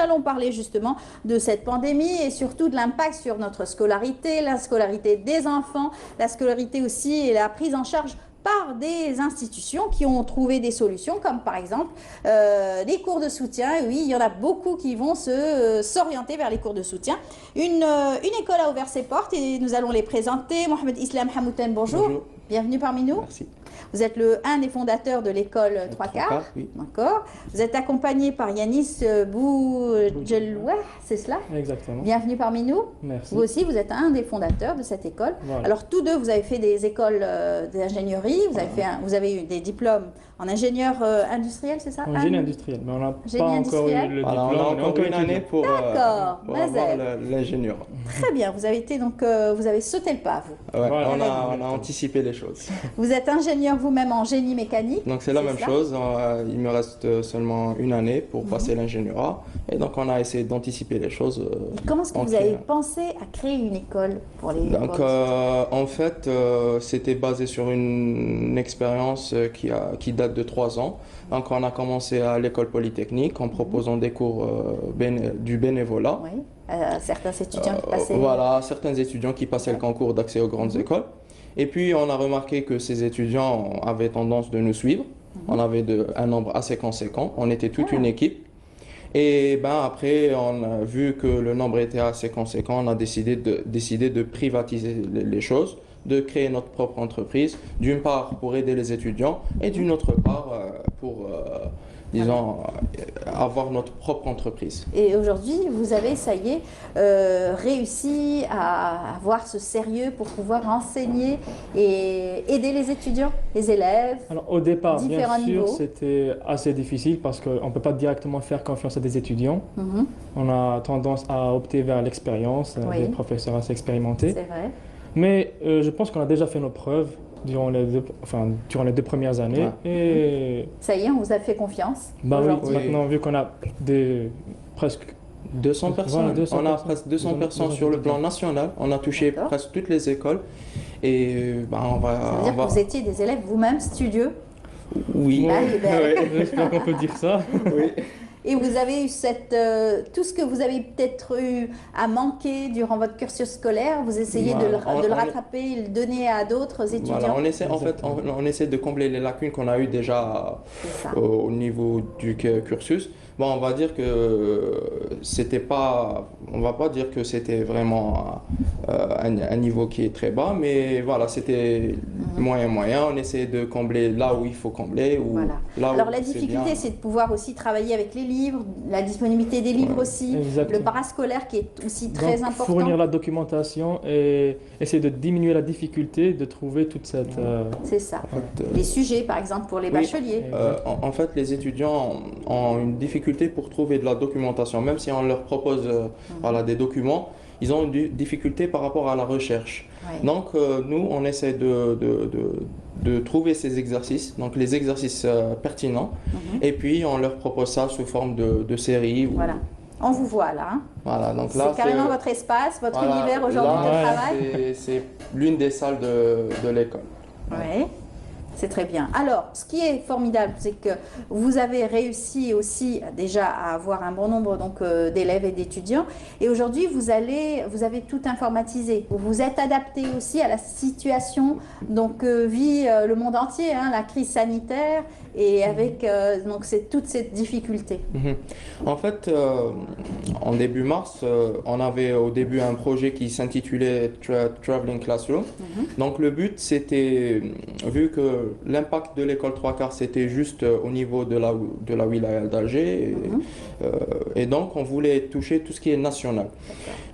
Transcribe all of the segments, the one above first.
allons parler justement de cette pandémie et surtout de l'impact sur notre scolarité, la scolarité des enfants, la scolarité aussi et la prise en charge par des institutions qui ont trouvé des solutions, comme par exemple les cours de soutien. Et oui, il y en a beaucoup qui vont s'orienter vers les cours de soutien. Une école a ouvert ses portes et nous allons les présenter. Mohamed Islam Hamouten, bonjour. Bonjour. Bienvenue parmi nous. Merci. Vous êtes un des fondateurs de l'école Trois Quarts. Oui. D'accord. Vous êtes accompagné par Yanis Boujelouah, c'est cela? Exactement. Bienvenue parmi nous. Merci. Vous aussi, vous êtes un des fondateurs de cette école. Voilà. Alors, tous deux, vous avez fait des écoles d'ingénierie. Vous avez eu des diplômes en ingénieur industriel, c'est ça? En génie industriel, mais on n'a Génie pas encore eu industriel. le Voilà, diplôme. on a encore une année pour avoir Mazel. l'ingénieur. Très bien. Vous avez été donc, vous avez sauté le pas, vous. Ouais, Voilà. on a anticipé les choses. Vous êtes ingénieur vous-même en génie mécanique. Donc c'est la même cela chose, il me reste seulement une année pour passer l'ingénierat. Et donc on a essayé d'anticiper les choses. Comment est-ce que vous avez pensé à créer une école pour les Donc en fait, c'était basé sur une expérience qui date de 3 ans. Donc on a commencé à l'école polytechnique en proposant des cours du bénévolat. Oui, certains étudiants qui passaient... Voilà, certains étudiants qui passaient le concours d'accès aux grandes écoles. Et puis on a remarqué que ces étudiants avaient tendance de nous suivre. On avait un nombre assez conséquent, on était toute une équipe. Et ben après, on a vu que le nombre était assez conséquent, on a décidé de privatiser les choses, de créer notre propre entreprise, d'une part pour aider les étudiants et d'une autre part pour, disons, avoir notre propre entreprise. Et aujourd'hui, vous avez, ça y est, réussi à avoir ce sérieux pour pouvoir enseigner et aider les étudiants, les élèves. Alors au départ, bien différents sûr, niveaux. c'était assez difficile parce qu'on ne peut pas directement faire confiance à des étudiants. On a tendance à opter vers l'expérience, Oui. des professeurs assez expérimentés. C'est vrai. Mais je pense qu'on a déjà fait nos preuves durant les 2 premières années. Ouais. Et Ça y est, on vous a fait confiance bah oui, aujourd'hui. maintenant, vu qu'on a presque 200 personnes, Voilà, 200 on a personnes. presque 200 personnes 200 sur le plan national, on a touché D'accord. presque toutes les écoles. Et ben, on va... Ça veut dire que vous étiez des élèves vous-même studieux. Oui. Ah, eh ben. Ouais. J'espère qu'on peut dire ça. Oui. Et vous avez eu tout ce que vous avez peut-être eu à manquer durant votre cursus scolaire, vous essayez Voilà. de le rattraper et le donner à d'autres étudiants. Voilà, on essaie de combler les lacunes qu'on a eues déjà C'est ça. au niveau du cursus. Bon, on va dire que c'était pas, on va pas dire que c'était vraiment un niveau qui est très bas, mais voilà, c'était moyen. On essaie de combler là où il faut combler. Ou Voilà. là Alors où la c'est difficulté, bien. c'est de pouvoir aussi travailler avec les livres, la disponibilité des livres aussi, Exactement. le parascolaire qui est aussi très Donc, important. fournir la documentation et essayer de diminuer la difficulté de trouver toute cette... C'est ça. En fait, Les sujets, par exemple, pour les oui. bacheliers. En fait, les étudiants ont une difficulté pour trouver de la documentation, même si on leur propose voilà, des documents, ils ont une difficulté par rapport à la recherche. Ouais. Donc, nous, on essaie de trouver ces exercices, donc les exercices pertinents, et puis on leur propose ça sous forme de série. Voilà. On vous voit là. Hein. Voilà, donc là, C'est carrément votre espace, votre voilà, univers aujourd'hui de là, travail. c'est l'une des salles de l'école. Oui, c'est très bien. Alors, ce qui est formidable, c'est que vous avez réussi aussi déjà à avoir un bon nombre d'élèves et d'étudiants. Et aujourd'hui, vous avez tout informatisé. Vous vous êtes adapté aussi à la situation vit le monde entier, hein, la crise sanitaire, et avec toutes ces difficultés. En fait, en début mars, on avait au début un projet qui s'intitulait Traveling Classroom. Donc le but, c'était, vu que l'impact de l'école Trois Quarts, c'était juste au niveau de la wilaya d'Alger, et donc on voulait toucher tout ce qui est national.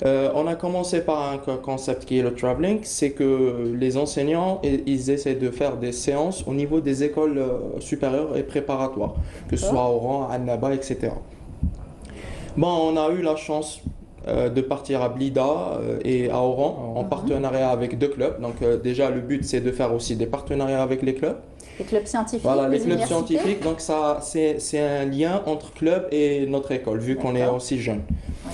On a commencé par un concept qui est le traveling, c'est que les enseignants, ils essaient de faire des séances au niveau des écoles supérieures et préparatoires, que ce soit Oran, Annaba, etc. Bon, on a eu la chance de partir à Blida et à Oran en partenariat avec 2 clubs. Donc déjà, le but, c'est de faire aussi des partenariats avec les clubs. Les clubs scientifiques, Voilà, les clubs universités. scientifiques. Donc ça, c'est un lien entre club et notre école, vu qu'on est aussi jeunes.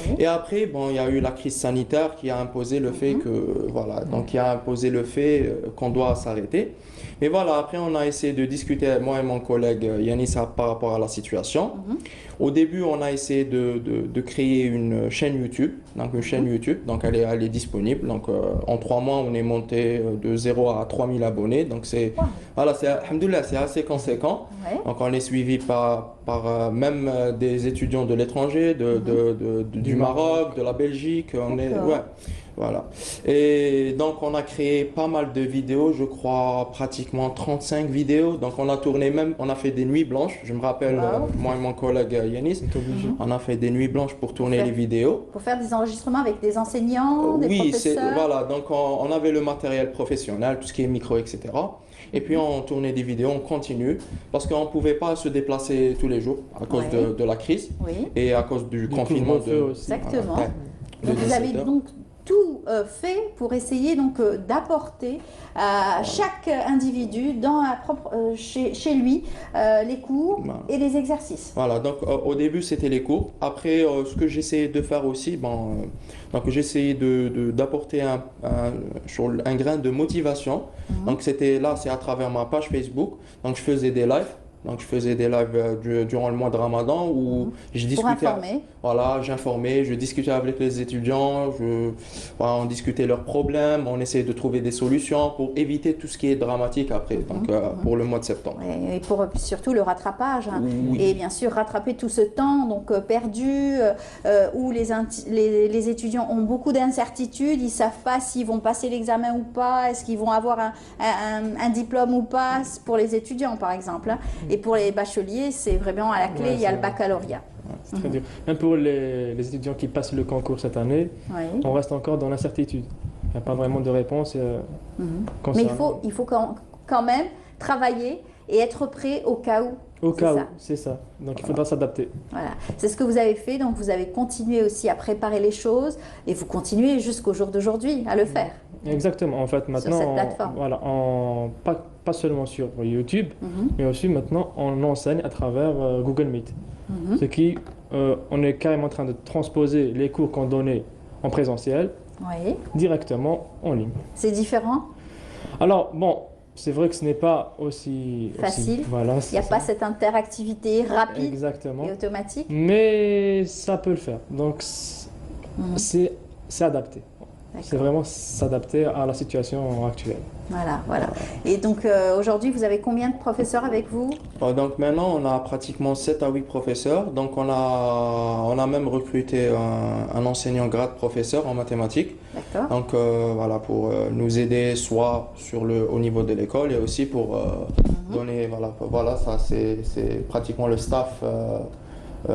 Oui. Et après, bon, il y a eu la crise sanitaire qui a imposé le fait que, voilà, donc qui a imposé le fait qu'on doit s'arrêter. Mais voilà, après, on a essayé de discuter, moi et mon collègue Yanis, par rapport à la situation. Au début, on a essayé de créer une chaîne YouTube, donc une chaîne YouTube, donc elle est disponible. Donc en 3 mois, on est monté de 0 à 3000 abonnés. Donc c'est, voilà, alhamdoulilah, c'est assez conséquent. Ouais. Donc on est suivi par même des étudiants de l'étranger, du Maroc, de la Belgique. On est, D'accord. ouais, voilà. Et donc on a créé pas mal de vidéos, je crois pratiquement 35 vidéos. Donc on a tourné même, on a fait des nuits blanches. Je me rappelle, Wow. moi et mon collègue Yanis, C'est obligé. on a fait des nuits blanches pour tourner Faire- les vidéos. Pour faire des enregistrements avec des enseignants, des Oui, c'est professeurs. voilà. Donc on avait le matériel professionnel, tout ce qui est micro, etc. Et puis on tournait des vidéos, on continue parce qu'on ne pouvait pas se déplacer tous les jours à cause Ouais. de la crise Oui, et à cause du confinement couvre-feu aussi. exactement. ouais, de Donc vous avez 17 heures. donc tout fait pour essayer donc d'apporter à chaque individu dans chez lui les cours Voilà. et les exercices. Voilà, donc au début c'était les cours. Après, ce que j'essayais de faire aussi, donc j'essayais d'apporter un grain de motivation. Donc c'était là, c'est à travers ma page Facebook. Donc je faisais des lives. Donc je faisais des lives durant le mois de Ramadan où je Pour discutais. informer. Voilà, j'informais, je discutais avec les étudiants, voilà, on discutait leurs problèmes, on essayait de trouver des solutions pour éviter tout ce qui est dramatique après, donc pour le mois de septembre. Et pour surtout le rattrapage, hein. Oui. Et bien sûr rattraper tout ce temps donc perdu où les étudiants ont beaucoup d'incertitudes, ils ne savent pas s'ils vont passer l'examen ou pas, est-ce qu'ils vont avoir un diplôme ou pas pour les étudiants par exemple, hein. Et pour les bacheliers, c'est vraiment à la clé, Ouais, il y a c'est le baccalauréat. C'est très dur. Même pour les étudiants qui passent le concours cette année, Oui. on reste encore dans l'incertitude. Il n'y a pas vraiment de réponse. Mais concernant- il faut quand même travailler et être prêt au cas où. Au C'est cas où, ça. c'est ça. Donc il faudra s'adapter. Voilà, c'est ce que vous avez fait, donc vous avez continué aussi à préparer les choses et vous continuez jusqu'au jour d'aujourd'hui à le faire. Exactement. En fait, maintenant, cette plateforme. voilà, pas seulement sur YouTube, Mhm. mais aussi maintenant on enseigne à travers Google Meet. Ce qui, on est carrément en train de transposer les cours qu'on donnait en présentiel Oui, directement en ligne. c'est différent, Alors, bon, c'est vrai que ce n'est pas aussi Facile. Voilà, il n'y a c'est pas ça. cette interactivité rapide Exactement. et automatique. Mais ça peut le faire. Donc, c'est adapté. C'est D'accord. vraiment s'adapter à la situation actuelle. Voilà. Et donc aujourd'hui, vous avez combien de professeurs avec vous? Donc maintenant, on a pratiquement 7 à 8 professeurs. Donc on a même recruté un enseignant grade professeur en mathématiques. D'accord. Donc voilà, pour nous aider soit au niveau de l'école et aussi pour donner, voilà, ça c'est pratiquement le staff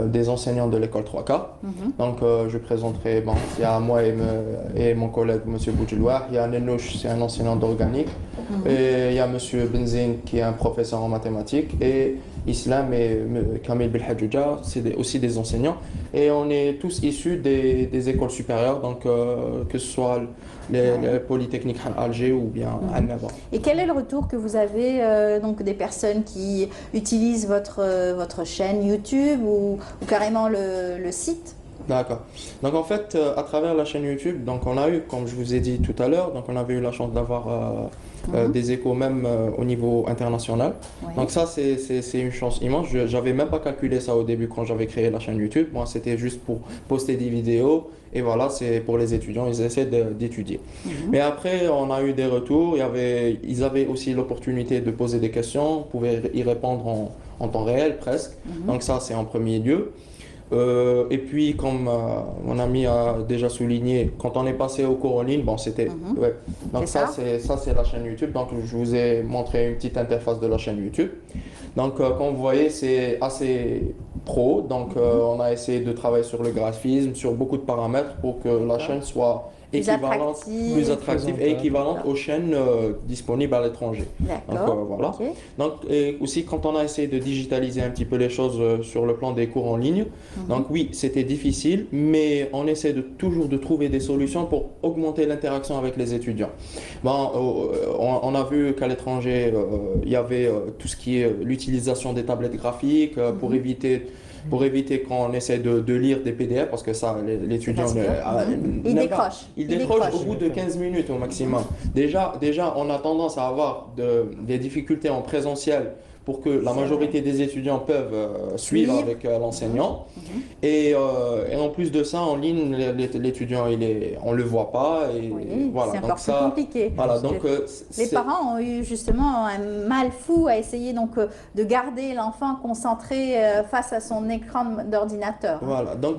des enseignants de l'école 3K. Donc je présenterai, il y a moi et mon collègue Monsieur Boudjouloir, il y a Nenouch, c'est un enseignant d'organique, et il y a Monsieur Benzine qui est un professeur en mathématiques, et Islam et Kamil Belhadjouja, c'est aussi des enseignants, et on est tous issus des écoles supérieures, donc que ce soit les polytechniques à Alger ou bien à Annaba. Et quel est le retour que vous avez donc des personnes qui utilisent votre chaîne YouTube ou carrément le site? D'accord. Donc en fait, à travers la chaîne YouTube, donc on a eu, comme je vous ai dit tout à l'heure, donc on avait eu la chance d'avoir des échos même au niveau international. Oui. Donc ça, c'est une chance immense. J'avais même pas calculé ça au début quand j'avais créé la chaîne YouTube. Moi, c'était juste pour poster des vidéos et voilà, c'est pour les étudiants, ils essaient d'étudier. Mais après, on a eu des retours. Ils avaient aussi l'opportunité de poser des questions, on pouvait y répondre en temps réel presque. Donc ça, c'est en premier lieu. Et puis, comme mon ami a déjà souligné, quand on est passé au cours en ligne, c'était... Ouais. Donc C'est ça, c'est la chaîne YouTube. Donc, je vous ai montré une petite interface de la chaîne YouTube. Donc, comme vous voyez, c'est assez pro. Donc, on a essayé de travailler sur le graphisme, sur beaucoup de paramètres pour que la chaîne soit équivalente, plus attractive et équivalente aux chaînes disponibles à l'étranger. D'accord. Donc, voilà. Ok. Donc, et aussi, quand on a essayé de digitaliser un petit peu les choses sur le plan des cours en ligne, donc oui, c'était difficile, mais on essaie toujours de trouver des solutions pour augmenter l'interaction avec les étudiants. On a vu qu'à l'étranger, il y avait tout ce qui est l'utilisation des tablettes graphiques pour éviter pour éviter qu'on essaie de lire des PDF, parce que ça, l'étudiant Il n'aime pas. décroche. Il décroche au bout de 15 minutes au maximum. Déjà, on a tendance à avoir des difficultés en présentiel pour que la majorité des étudiants peuvent suivre avec l'enseignant. Et en plus de ça, en ligne, l'étudiant, on ne le voit pas. Et Oui, voilà. c'est Donc encore plus compliqué. Voilà, donc, Les parents ont eu justement un mal fou à essayer donc de garder l'enfant concentré face à son écran d'ordinateur. Voilà, donc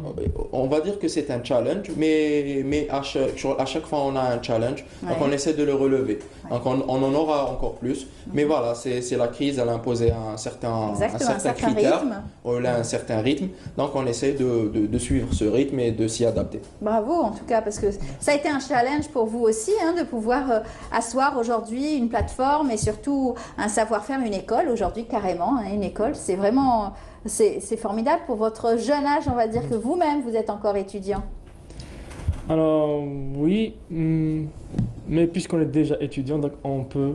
on va dire que c'est un challenge, mais à chaque fois on a un challenge, donc on essaie de le relever. Donc on en aura encore plus, mais voilà, c'est la crise, elle a imposé un certain critère, rythme. Un certain rythme, donc on essaie de suivre ce rythme et de s'y adapter. Bravo en tout cas, parce que ça a été un challenge pour vous aussi, de pouvoir asseoir aujourd'hui une plateforme et surtout un savoir-faire, une école aujourd'hui carrément, une école, c'est vraiment, c'est formidable pour votre jeune âge, on va dire que vous-même vous êtes encore étudiant. Alors oui, mais puisqu'on est déjà étudiant, donc on peut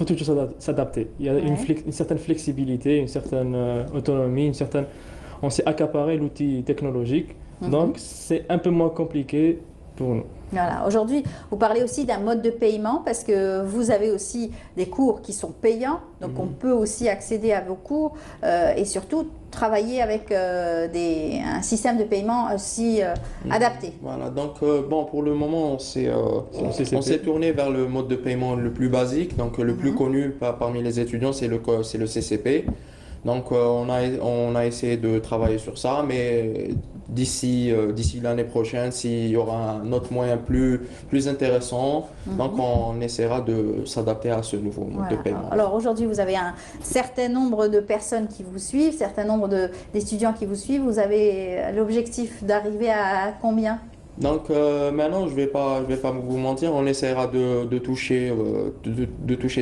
toujours s'adapter. Il y a une certaine flexibilité, une certaine autonomie, on sait accaparer l'outil technologique, donc c'est un peu moins compliqué pour nous. Voilà. Aujourd'hui, vous parlez aussi d'un mode de paiement parce que vous avez aussi des cours qui sont payants, donc on peut aussi accéder à vos cours et surtout travailler avec un système de paiement aussi adapté. Voilà, donc bon, pour le moment, on s'est tourné vers le mode de paiement le plus basique, donc le plus connu parmi les étudiants, c'est le CCP. Donc on a essayé de travailler sur ça, mais d'ici l'année prochaine, s'il y aura un autre moyen plus intéressant, donc on essaiera de s'adapter à ce nouveau mode de paiement. Alors aujourd'hui, vous avez un certain nombre de personnes qui vous suivent, un certain nombre d'étudiants qui vous suivent. Vous avez l'objectif d'arriver à combien? Donc maintenant, je vais pas vous mentir, on essaiera de toucher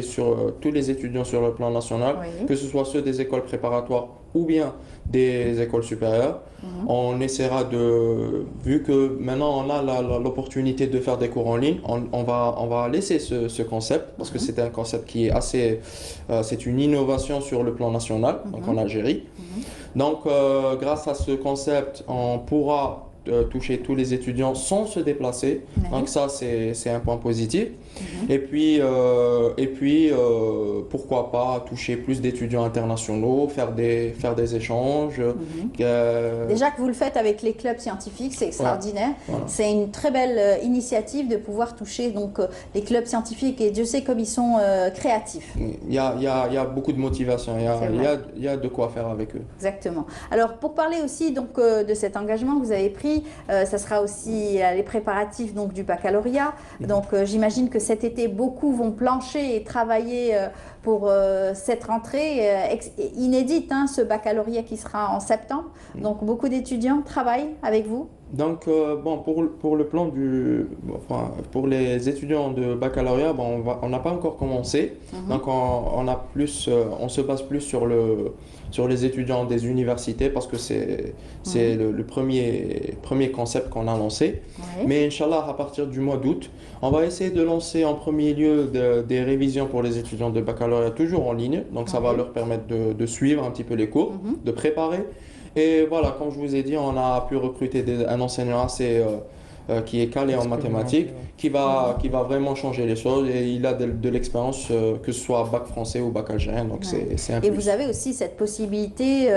sur tous les étudiants sur le plan national, que ce soit ceux des écoles préparatoires ou bien des écoles supérieures. On essaiera vu que maintenant on a l'opportunité de faire des cours en ligne, on va laisser ce concept parce que c'est un concept qui est c'est une innovation sur le plan national, donc en Algérie. Donc grâce à ce concept, on pourra toucher tous les étudiants sans se déplacer. Donc ça, c'est un point positif. Et puis pourquoi pas toucher plus d'étudiants internationaux, faire des échanges. Déjà que vous le faites avec les clubs scientifiques, c'est extraordinaire. Voilà. C'est une très belle initiative de pouvoir toucher donc les clubs scientifiques et Dieu sait comme ils sont créatifs. Il y a beaucoup de motivation, il y a de quoi faire avec eux. Exactement. Alors pour parler aussi donc de cet engagement que vous avez pris, ça sera aussi les préparatifs donc du baccalauréat. Donc j'imagine que cet été beaucoup vont plancher et travailler pour cette rentrée inédite, ce baccalauréat qui sera en septembre. Donc beaucoup d'étudiants travaillent avec vous. Donc bon, pour le plan pour les étudiants de baccalauréat, on n'a pas encore commencé. Donc on se base plus sur les étudiants des universités parce que c'est le premier concept qu'on a lancé. Mais Inch'Allah, à partir du mois d'août, on va essayer de lancer en premier lieu des révisions pour les étudiants de baccalauréat toujours en ligne. Donc ça va leur permettre de suivre un petit peu les cours, de préparer. Et voilà, comme je vous ai dit, on a pu recruter un enseignant qui est calé en mathématiques, qui va vraiment changer les choses et il a de l'expérience, que ce soit bac français ou bac algérien, donc c'est un plus. Et vous avez aussi cette possibilité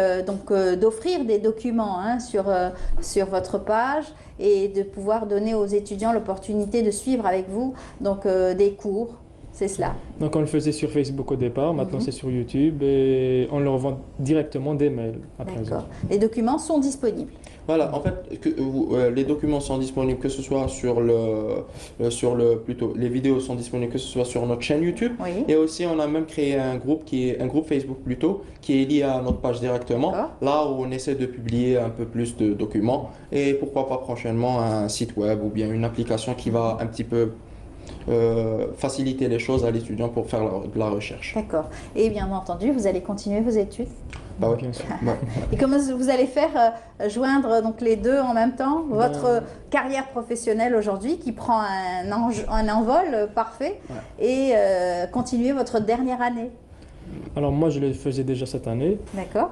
d'offrir des documents sur votre page et de pouvoir donner aux étudiants l'opportunité de suivre avec vous donc, des cours. C'est cela. Donc on le faisait sur Facebook au départ, maintenant c'est sur YouTube et on leur vend directement des mails à présent. D'accord. Les documents sont disponibles. Voilà, en fait, les documents sont disponibles que ce soit plutôt les vidéos sont disponibles que ce soit sur notre chaîne YouTube. Et aussi on a même créé un groupe Facebook plutôt qui est lié à notre page directement. Là où on essaie de publier un peu plus de documents et pourquoi pas prochainement un site web ou bien une application qui va un petit peu faciliter les choses à l'étudiant pour faire de la recherche. D'accord. Et bien entendu, vous allez continuer vos études? Bah oui, bien sûr. Et comment vous allez faire joindre donc les deux en même temps? Votre carrière professionnelle aujourd'hui qui prend un envol parfait et continuer votre dernière année? Alors moi je le faisais déjà cette année. D'accord.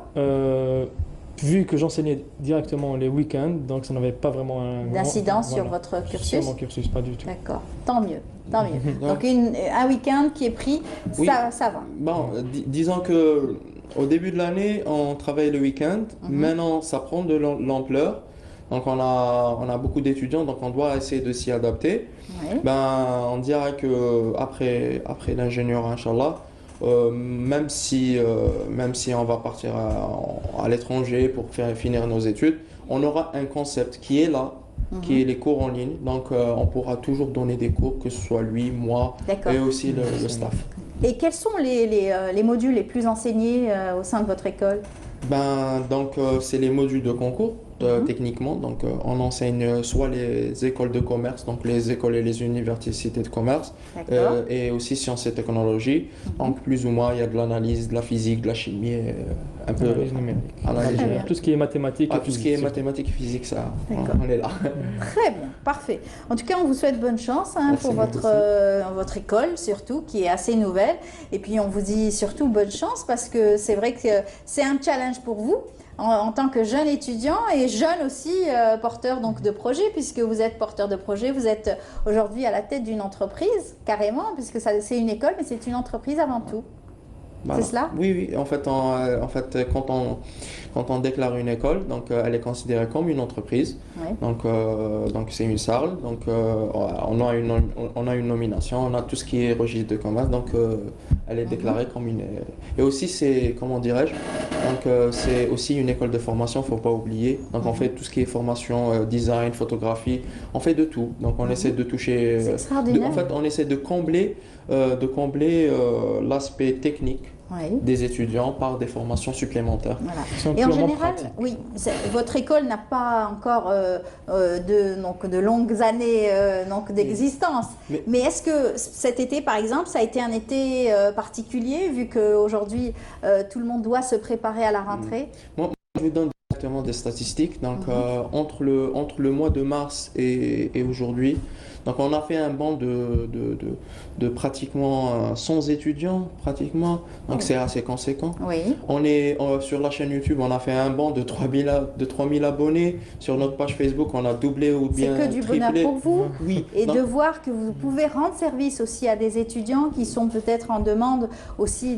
vu que j'enseignais directement les week-ends, donc ça n'avait pas vraiment un D'incidence sur voilà, votre cursus? sur mon cursus, pas du tout. D'accord, tant mieux, tant mieux. Ouais. Donc un week-end qui est pris, Oui. ça va. Bon, disons que au début de l'année, on travaille le week-end. Maintenant, ça prend de l'ampleur. Donc, on a beaucoup d'étudiants, donc on doit essayer de s'y adapter. Oui. Ben, on dirait que après l'ingénieur, Inch'Allah, même si on va partir à l'étranger pour finir nos études, on aura un concept qui est là, qui est les cours en ligne. Donc, on pourra toujours donner des cours, que ce soit lui, moi D'accord. et aussi le staff. Et quels sont les modules les plus enseignés au sein de votre école? Donc, c'est les modules de concours, techniquement. Donc, on enseigne soit les écoles de commerce, donc les écoles et les universités de commerce, et aussi sciences et technologies. Donc, plus ou moins, il y a de l'analyse, de la physique, de la chimie, un peu Analyse numérique. analyse Très numérique. Tout ce qui est mathématiques. Ah, et tout ce qui physique, est surtout. mathématiques et physique, ça, D'accord. on est là. Très bien, parfait. En tout cas, on vous souhaite bonne chance Merci pour beaucoup. votre école, surtout, qui est assez nouvelle. Et puis, on vous dit surtout bonne chance parce que c'est vrai que c'est un challenge pour vous en tant que jeune étudiant et jeune aussi porteur donc, de projet, puisque vous êtes porteur de projet. Vous êtes aujourd'hui à la tête d'une entreprise, carrément, puisque c'est une école, mais c'est une entreprise avant tout. Voilà. C'est cela? Oui, oui. En fait, quand on déclare une école, donc elle est considérée comme une entreprise. Oui. Donc c'est une salle. Donc on a une nomination, on a tout ce qui est registre de commerce. Donc elle est déclarée comme une. Et aussi c'est, comment dirais-je, donc c'est aussi une école de formation. Faut pas oublier. Donc on fait tout ce qui est formation, design, photographie. On fait de tout. Donc on essaie de toucher. C'est extraordinaire. En fait, on essaie de combler l'aspect technique Oui. des étudiants par des formations supplémentaires. Voilà. Ils sont Et en purement général, pratiques. oui, votre école n'a pas encore de longues années d'existence. Mais est-ce que cet été, par exemple, ça a été un été particulier, vu qu'aujourd'hui, tout le monde doit se préparer à la rentrée? Moi, je vous donne directement des statistiques. Donc, entre le mois de mars et aujourd'hui, donc on a fait un bond de pratiquement 100 étudiants, pratiquement. Donc c'est assez conséquent. Oui. On est sur la chaîne YouTube, on a fait un bond de 3000 abonnés. Sur notre page Facebook, on a doublé ou C'est bien que du bonheur triplé. pour vous. Oui. Et Donc, de voir que vous pouvez rendre service aussi à des étudiants qui sont peut-être en demande aussi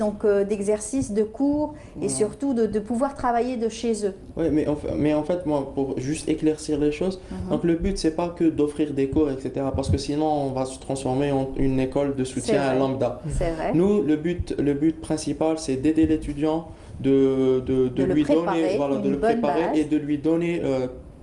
d'exercices, de cours et surtout de pouvoir travailler de chez eux. oui, mais en fait, moi, pour juste éclaircir les choses, donc le but, c'est pas que d'offrir des cours, etc. Parce que sinon, on va se transformer en une école de soutien C'est à vrai. lambda. C'est vrai. Nous, le but principal, c'est d'aider l'étudiant, de le lui préparer, donner, voilà, de une le bonne préparer base. et de lui donner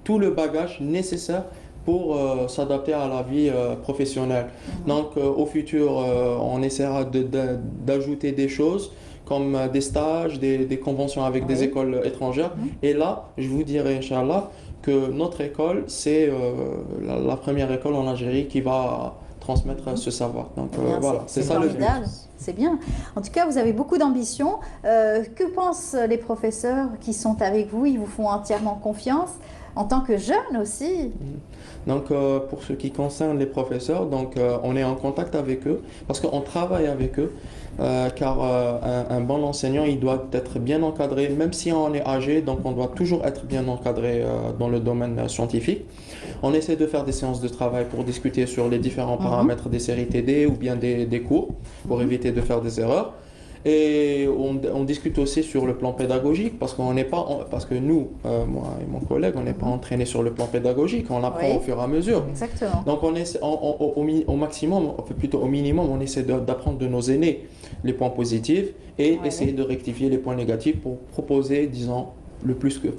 tout le bagage nécessaire pour s'adapter à la vie professionnelle. Donc, au futur, on essaiera d'ajouter des choses comme des stages, des conventions avec des Oui. écoles étrangères. Et là, je vous dirai, Inch'Allah, que notre école, c'est la première école en Algérie qui va transmettre ce savoir. Donc Bien, voilà, c'est ça le but. formidable. C'est bien. En tout cas, vous avez beaucoup d'ambition. Que pensent les professeurs qui sont avec vous? Ils vous font entièrement confiance en tant que jeune aussi. Donc pour ce qui concerne les professeurs, donc on est en contact avec eux parce qu'on travaille avec eux. Car un bon enseignant, il doit être bien encadré, même si on est âgé, donc on doit toujours être bien encadré dans le domaine scientifique. On essaie de faire des séances de travail pour discuter sur les différents paramètres des séries TD ou bien des cours, pour éviter de faire des erreurs. Et on discute aussi sur le plan pédagogique parce qu'on n'est pas, parce que nous, moi et mon collègue, on n'est pas entraîné sur le plan pédagogique, on apprend Oui. au fur et à mesure. Exactement. Donc on essaie, au maximum, plutôt au minimum, on essaie d'apprendre de nos aînés les points positifs et Ouais. essayer de rectifier les points négatifs pour proposer, disons, le presque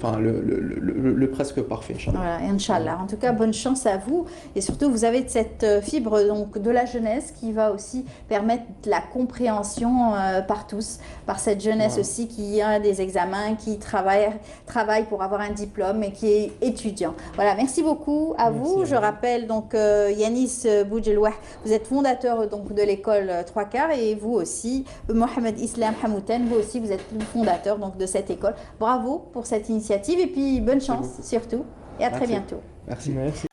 parfait, Inch'Allah. Voilà, Inch'Allah. En tout cas, bonne chance à vous. Et surtout, vous avez cette fibre donc, de la jeunesse qui va aussi permettre la compréhension par tous, par cette jeunesse Voilà. aussi qui a des examens, qui travaille pour avoir un diplôme et qui est étudiant. Voilà, merci beaucoup à Merci vous. à Je vous. rappelle donc Yanis Boujelouah, vous êtes fondateur donc, de l'école 3 quarts et vous aussi, Mohamed Islam Hamouten, vous aussi, vous êtes le fondateur donc, de cette école. Bravo pour cette initiative et puis bonne chance beaucoup. surtout et à très Merci. bientôt. Merci. Merci.